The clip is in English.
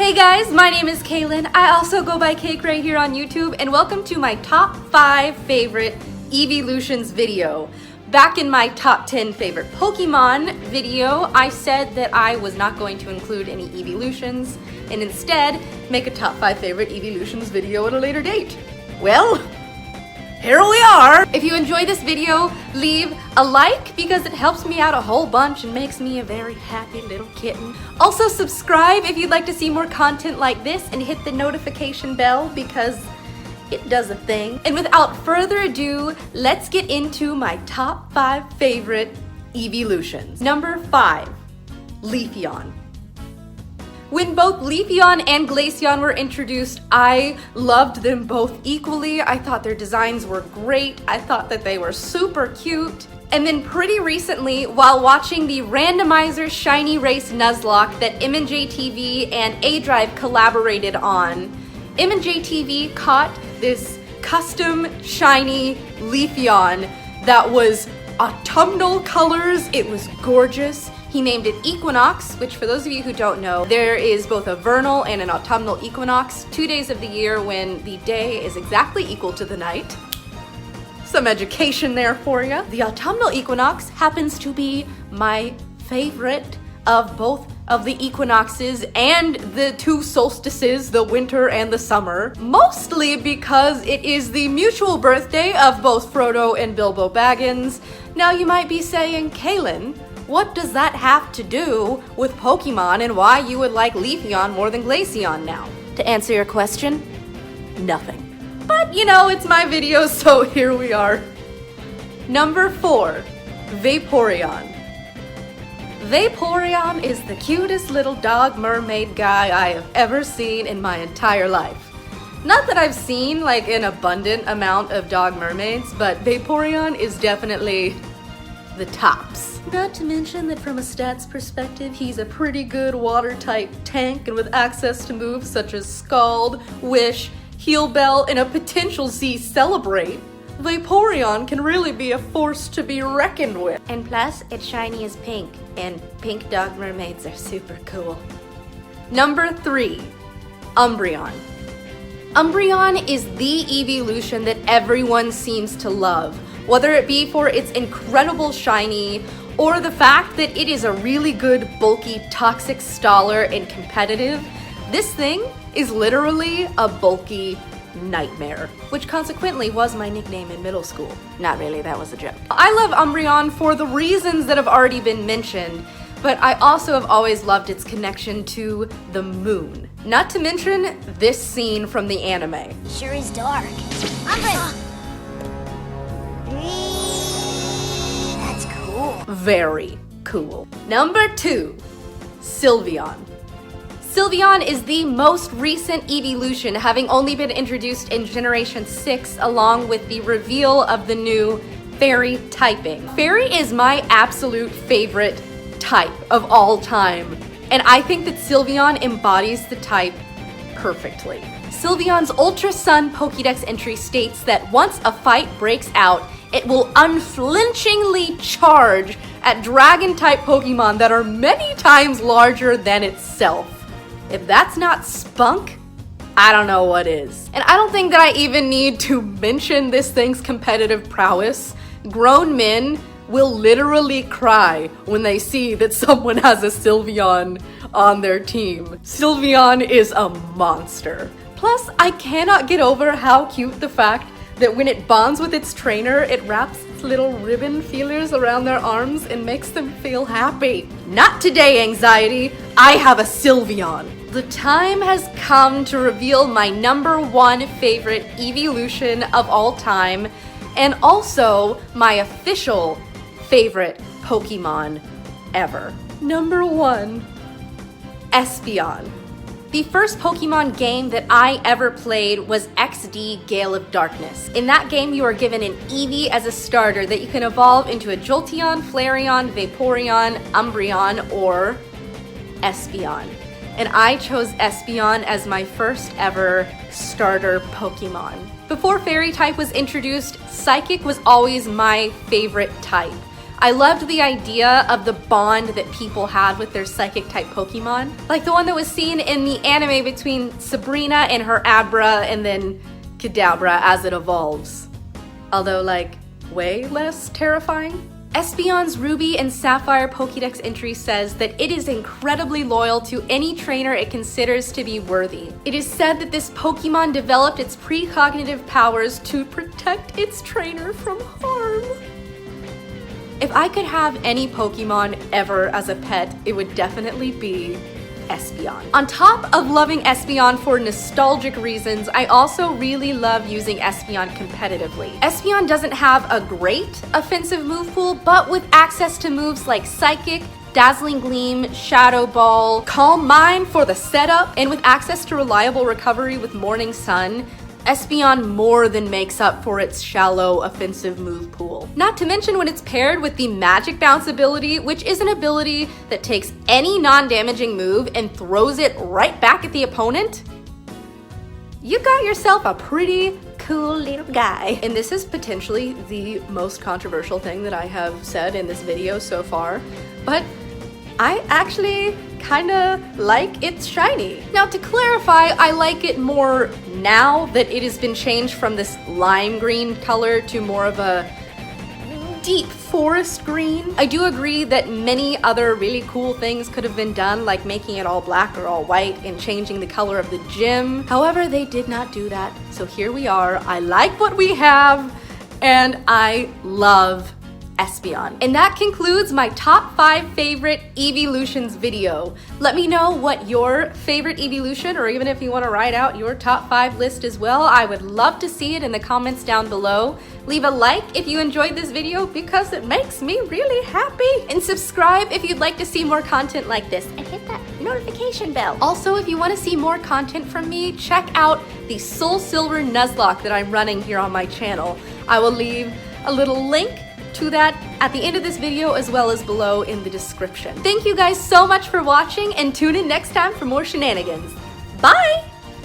Hey guys, my name is Kaylin. I also go by kaycreigh here on YouTube, and welcome to my top 5 favorite Eeveelutions video. Back in my top 10 favorite Pokemon video, I said that I was not going to include any Eeveelutions and instead make a top 5 favorite Eeveelutions video at a later date. Well, here we are! If you enjoy this video, leave a like because it helps me out a whole bunch and makes me a very happy little kitten. Also subscribe if you'd like to see more content like this and hit the notification bell because it does a thing. And without further ado, let's get into my top 5 favorite Eeveelutions. Number 5, Leafeon. When both Leafeon and Glaceon were introduced, I loved them both equally. I thought their designs were great. I thought that they were super cute. And then pretty recently, while watching the Randomizer Shiny Race Nuzlocke that MandJTV and aDrive collaborated on, MandJTV caught this custom shiny Leafeon that was autumnal colors. It was gorgeous. He named it Equinox, which for those of you who don't know, there is both a vernal and an autumnal equinox, 2 days of the year when the day is exactly equal to the night. Some education there for you. The autumnal equinox happens to be my favorite of both of the equinoxes and the 2 solstices, the winter and the summer, mostly because it is the mutual birthday of both Frodo and Bilbo Baggins. Now you might be saying, Kaylin, what does that have to do with Pokemon and why you would like Leafeon more than Glaceon now? To answer your question, nothing. But you know, it's my video, so here we are. Number 4, Vaporeon. Vaporeon is the cutest little dog mermaid guy I have ever seen in my entire life. Not that I've seen like an abundant amount of dog mermaids, but Vaporeon is definitely the tops. Not to mention that from a stats perspective, he's a pretty good water-type tank, and with access to moves such as Scald, Wish, Heal Bell, and a potential Z Celebrate, Vaporeon can really be a force to be reckoned with. And plus, it's shiny as pink, and pink dog mermaids are super cool. Number 3, Umbreon. Umbreon is the Eeveelution that everyone seems to love, whether it be for its incredible shiny or the fact that it is a really good, bulky, toxic staller and competitive. This thing is literally a bulky nightmare, which consequently was my nickname in middle school. Not really, that was a joke. I love Umbreon for the reasons that have already been mentioned, but I also have always loved its connection to the moon. Not to mention this scene from the anime. Sure is dark. Umbreon! That's cool. Very cool. Number 2, Sylveon. Sylveon is the most recent Eeveelution, having only been introduced in Generation 6 along with the reveal of the new Fairy typing. Fairy is my absolute favorite type of all time, and I think that Sylveon embodies the type perfectly. Sylveon's Ultra Sun Pokédex entry states that once a fight breaks out, it will unflinchingly charge at Dragon-type Pokemon that are many times larger than itself. If that's not spunk, I don't know what is. And I don't think that I even need to mention this thing's competitive prowess. Grown men will literally cry when they see that someone has a Sylveon on their team. Sylveon is a monster. Plus, I cannot get over how cute the fact that when it bonds with its trainer, it wraps its little ribbon feelers around their arms and makes them feel happy. Not today, anxiety. I have a Sylveon. The time has come to reveal my number 1 favorite Eeveelution of all time, and also my official favorite Pokemon ever. Number 1, Espeon. The first Pokemon game that I ever played was XD Gale of Darkness. In that game, you are given an Eevee as a starter that you can evolve into a Jolteon, Flareon, Vaporeon, Umbreon, or Espeon. And I chose Espeon as my first ever starter Pokemon. Before Fairy type was introduced, Psychic was always my favorite type. I loved the idea of the bond that people had with their psychic type Pokemon. Like the one that was seen in the anime between Sabrina and her Abra and then Kadabra as it evolves. Although like way less terrifying. Espeon's Ruby and Sapphire Pokédex entry says that it is incredibly loyal to any trainer it considers to be worthy. It is said that this Pokemon developed its precognitive powers to protect its trainer from harm. If I could have any Pokemon ever as a pet, it would definitely be Espeon. On top of loving Espeon for nostalgic reasons, I also really love using Espeon competitively. Espeon doesn't have a great offensive move pool, but with access to moves like Psychic, Dazzling Gleam, Shadow Ball, Calm Mind for the setup, and with access to reliable recovery with Morning Sun, Espeon more than makes up for its shallow offensive move pool. Not to mention when it's paired with the Magic Bounce ability, which is an ability that takes any non-damaging move and throws it right back at the opponent. You got yourself a pretty cool little guy. And this is potentially the most controversial thing that I have said in this video so far, but I actually kinda like its shiny. Now to clarify, I like it more now that it has been changed from this lime green color to more of a deep forest green. I do agree that many other really cool things could have been done, like making it all black or all white and changing the color of the gym. However, they did not do that. So here we are. I like what we have and I love Espeon. And that concludes my top 5 favorite Eeveelutions video. Let me know what your favorite Eeveelution, or even if you want to write out your top 5 list as well, I would love to see it in the comments down below. Leave a like if you enjoyed this video because it makes me really happy. And subscribe if you'd like to see more content like this. And hit that notification bell. Also, if you want to see more content from me, check out the Soul Silver Nuzlocke that I'm running here on my channel. I will leave a little link to that at the end of this video as well as below in the description. Thank you guys so much for watching and tune in next time for more shenanigans. Bye!